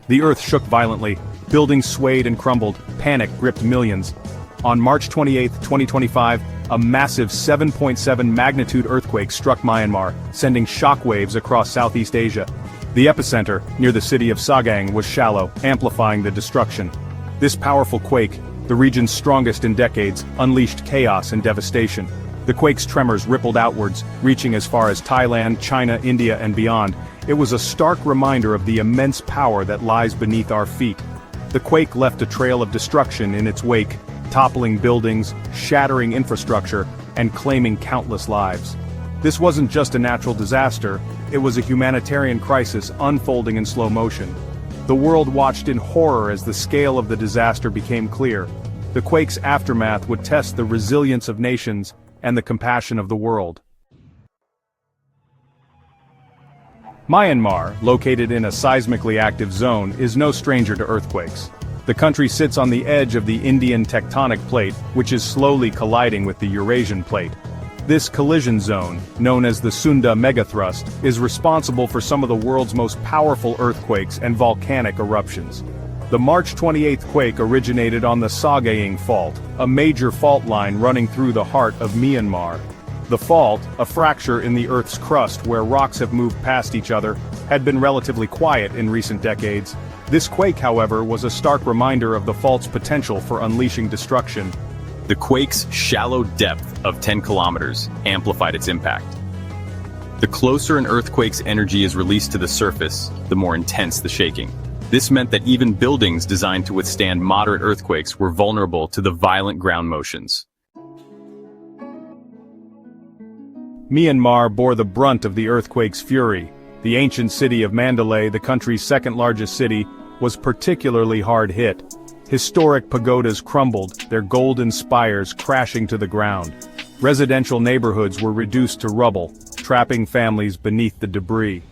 The earth shook violently, buildings swayed and crumbled, panic gripped millions. On March 28, 2025, a massive 7.7 magnitude earthquake struck Myanmar, sending shockwaves across Southeast Asia. The epicenter, near the city of Sagaing, was shallow, amplifying the destruction. This powerful quake, the region's strongest in decades, unleashed chaos and devastation. The quake's tremors rippled outwards, reaching as far as Thailand, China, India, and beyond. It was a stark reminder of the immense power that lies beneath our feet. The quake left a trail of destruction in its wake, toppling buildings, shattering infrastructure, and claiming countless lives. This wasn't just a natural disaster, it was a humanitarian crisis unfolding in slow motion. The world watched in horror as the scale of the disaster became clear. The quake's aftermath would test the resilience of nations and the compassion of the world. Myanmar, located in a seismically active zone, is no stranger to earthquakes. The country sits on the edge of the Indian tectonic plate, which is slowly colliding with the Eurasian plate. This collision zone, known as the Sunda megathrust, is responsible for some of the world's most powerful earthquakes and volcanic eruptions. The March 28 quake originated on the Sagaing Fault, a major fault line running through the heart of Myanmar. The fault, a fracture in the Earth's crust where rocks have moved past each other, had been relatively quiet in recent decades. This quake, however, was a stark reminder of the fault's potential for unleashing destruction. The quake's shallow depth of 10 kilometers amplified its impact. The closer an earthquake's energy is released to the surface, the more intense the shaking. This meant that even buildings designed to withstand moderate earthquakes were vulnerable to the violent ground motions. Myanmar bore the brunt of the earthquake's fury. The ancient city of Mandalay, the country's second-largest city, was particularly hard hit. Historic pagodas crumbled, their golden spires crashing to the ground. Residential neighborhoods were reduced to rubble, trapping families beneath the debris.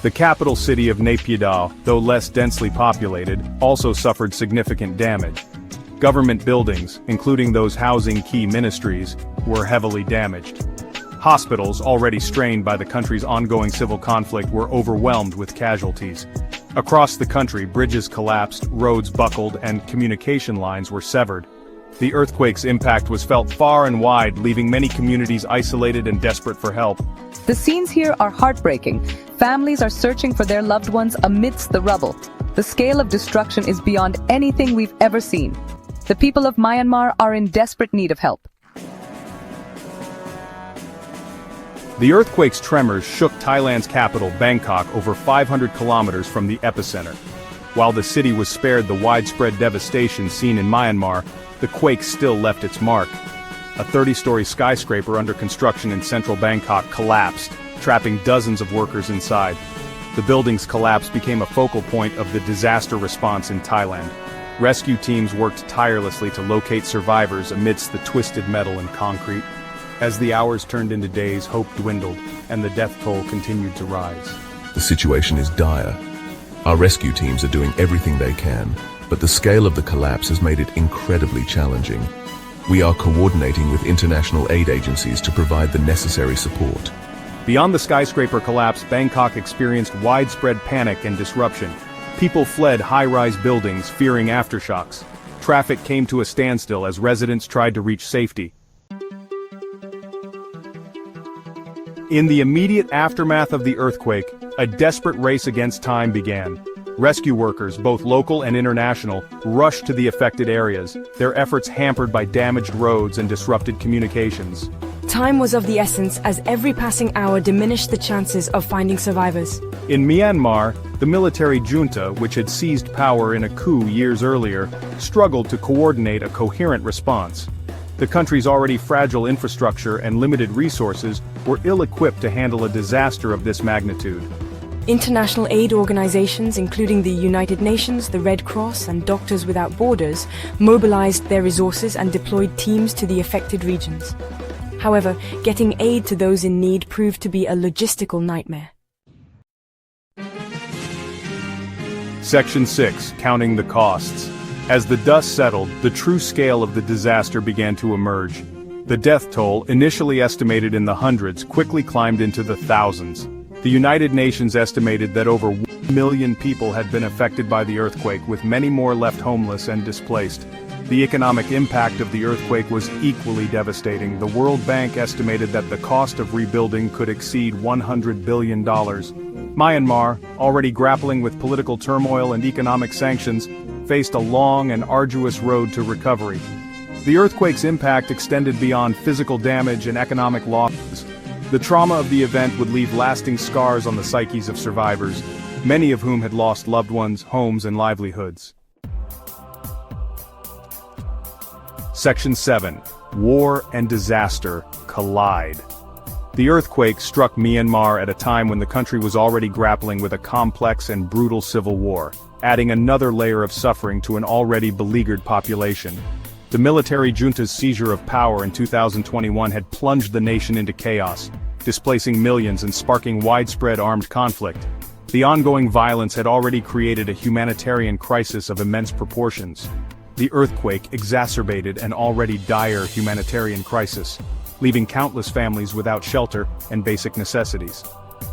The capital city of Naypyidaw, though less densely populated, also suffered significant damage. Government buildings, including those housing key ministries, were heavily damaged. Hospitals, already strained by the country's ongoing civil conflict, were overwhelmed with casualties. Across the country, bridges collapsed, roads buckled, and communication lines were severed. The earthquake's impact was felt far and wide, leaving many communities isolated and desperate for help. The scenes here are heartbreaking. Families are searching for their loved ones amidst the rubble. The scale of destruction is beyond anything we've ever seen. The people of Myanmar are in desperate need of help. The earthquake's tremors shook Thailand's capital, Bangkok, over 500 kilometers from the epicenter. While the city was spared the widespread devastation seen in Myanmar, the quake still left its mark. A 30-story skyscraper under construction in central Bangkok collapsed, trapping dozens of workers inside. The building's collapse became a focal point of the disaster response in Thailand. Rescue teams worked tirelessly to locate survivors amidst the twisted metal and concrete. As the hours turned into days, hope dwindled, and the death toll continued to rise. The situation is dire. Our rescue teams are doing everything they can, but the scale of the collapse has made it incredibly challenging. We are coordinating with international aid agencies to provide the necessary support. Beyond the skyscraper collapse, Bangkok experienced widespread panic and disruption. People fled high-rise buildings, fearing aftershocks. Traffic came to a standstill as residents tried to reach safety. In the immediate aftermath of the earthquake, a desperate race against time began. Rescue workers, both local and international, rushed to the affected areas, their efforts hampered by damaged roads and disrupted communications. Time was of the essence as every passing hour diminished the chances of finding survivors. In Myanmar, the military junta, which had seized power in a coup years earlier, struggled to coordinate a coherent response. The country's already fragile infrastructure and limited resources were ill-equipped to handle a disaster of this magnitude. International aid organizations, including the United Nations, the Red Cross, and Doctors Without Borders, mobilized their resources and deployed teams to the affected regions. However, getting aid to those in need proved to be a logistical nightmare. Section 6. Counting the costs. As the dust settled, the true scale of the disaster began to emerge. The death toll, initially estimated in the hundreds, quickly climbed into the thousands. The United Nations estimated that over million people had been affected by the earthquake, with many more left homeless and displaced. The economic impact of the earthquake was equally devastating. The World Bank estimated that the cost of rebuilding could exceed $100 billion. Myanmar, already grappling with political turmoil and economic sanctions, faced a long and arduous road to recovery. The earthquake's impact extended beyond physical damage and economic losses. The trauma of the event would leave lasting scars on the psyches of survivors, many of whom had lost loved ones, homes, and livelihoods. Section 7. War and disaster collide. The earthquake struck Myanmar at a time when the country was already grappling with a complex and brutal civil war, adding another layer of suffering to an already beleaguered population. The military junta's seizure of power in 2021 had plunged the nation into chaos, displacing millions and sparking widespread armed conflict. The ongoing violence had already created a humanitarian crisis of immense proportions. The earthquake exacerbated an already dire humanitarian crisis, leaving countless families without shelter and basic necessities.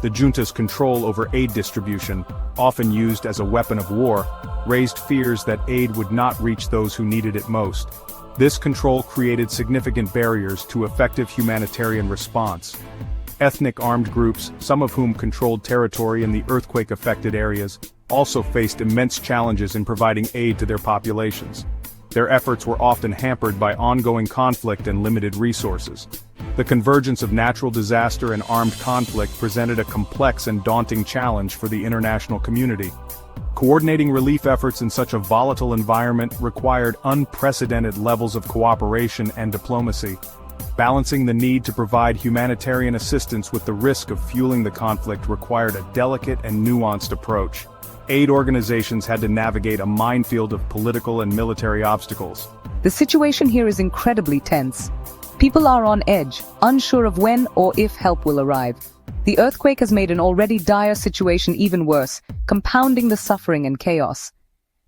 The junta's control over aid distribution, often used as a weapon of war, raised fears that aid would not reach those who needed it most. This control created significant barriers to effective humanitarian response. Ethnic armed groups, some of whom controlled territory in the earthquake-affected areas, also faced immense challenges in providing aid to their populations. Their efforts were often hampered by ongoing conflict and limited resources. The convergence of natural disaster and armed conflict presented a complex and daunting challenge for the international community. Coordinating relief efforts in such a volatile environment required unprecedented levels of cooperation and diplomacy. Balancing the need to provide humanitarian assistance with the risk of fueling the conflict required a delicate and nuanced approach. Aid organizations had to navigate a minefield of political and military obstacles. The situation here is incredibly tense. People are on edge, unsure of when or if help will arrive. The earthquake has made an already dire situation even worse, compounding the suffering and chaos.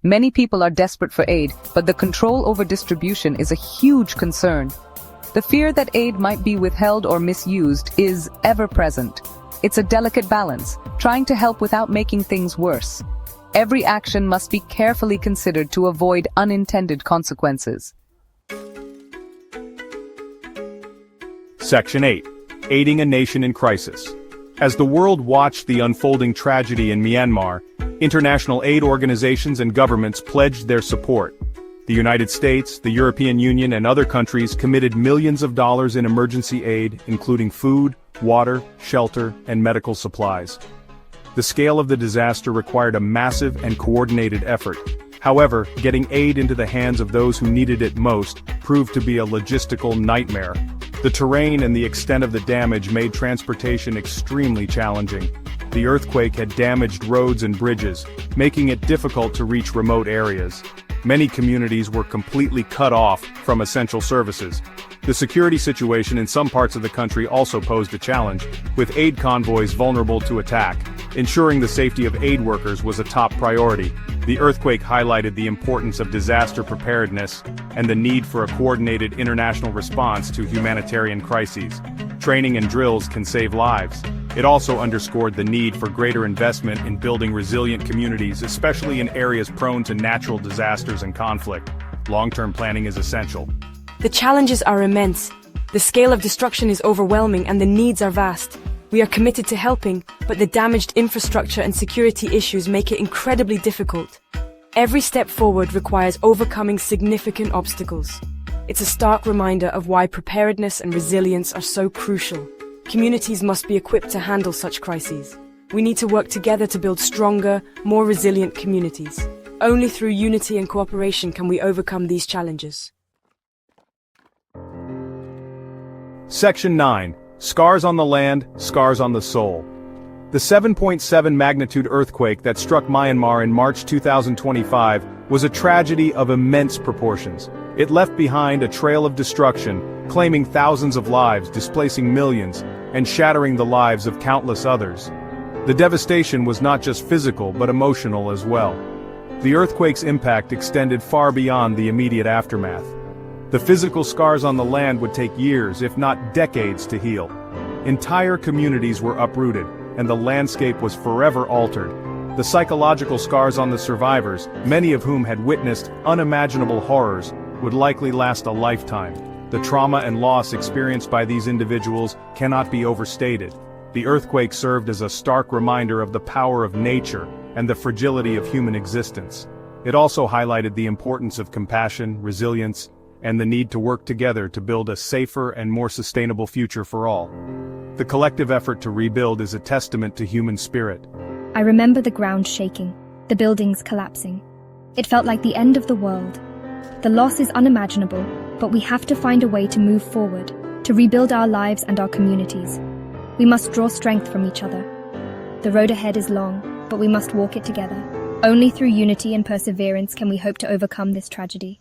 Many people are desperate for aid, but the control over distribution is a huge concern. The fear that aid might be withheld or misused is ever present. It's a delicate balance, trying to help without making things worse. Every action must be carefully considered to avoid unintended consequences. Section 8. Aiding a nation in crisis. As the world watched the unfolding tragedy in Myanmar, international aid organizations and governments pledged their support. The United States, the European Union, and other countries committed millions of dollars in emergency aid, including food, water, shelter, and medical supplies. The scale of the disaster required a massive and coordinated effort. However, getting aid into the hands of those who needed it most proved to be a logistical nightmare. The terrain and the extent of the damage made transportation extremely challenging. The earthquake had damaged roads and bridges, making it difficult to reach remote areas. Many communities were completely cut off from essential services. The security situation in some parts of the country also posed a challenge, with aid convoys vulnerable to attack. Ensuring the safety of aid workers was a top priority. The earthquake highlighted the importance of disaster preparedness and the need for a coordinated international response to humanitarian crises. Training and drills can save lives. It also underscored the need for greater investment in building resilient communities, especially in areas prone to natural disasters and conflict. Long-term planning is essential. The challenges are immense. The scale of destruction is overwhelming and the needs are vast. We are committed to helping, but the damaged infrastructure and security issues make it incredibly difficult. Every step forward requires overcoming significant obstacles. It's a stark reminder of why preparedness and resilience are so crucial. Communities must be equipped to handle such crises. We need to work together to build stronger, more resilient communities. Only through unity and cooperation can we overcome these challenges. Section 9. Scars on the land, scars on the soul. The 7.7 magnitude earthquake that struck Myanmar in March 2025 was a tragedy of immense proportions. It left behind a trail of destruction, claiming thousands of lives, displacing millions, and shattering the lives of countless others. The devastation was not just physical but emotional as well. The earthquake's impact extended far beyond the immediate aftermath. The physical scars on the land would take years, if not decades, to heal. Entire communities were uprooted, and the landscape was forever altered. The psychological scars on the survivors, many of whom had witnessed unimaginable horrors, would likely last a lifetime. The trauma and loss experienced by these individuals cannot be overstated. The earthquake served as a stark reminder of the power of nature and the fragility of human existence. It also highlighted the importance of compassion, resilience, and the need to work together to build a safer and more sustainable future for all. The collective effort to rebuild is a testament to human spirit. I remember the ground shaking, the buildings collapsing. It felt like the end of the world. The loss is unimaginable, but we have to find a way to move forward, to rebuild our lives and our communities. We must draw strength from each other. The road ahead is long, but we must walk it together. Only through unity and perseverance can we hope to overcome this tragedy.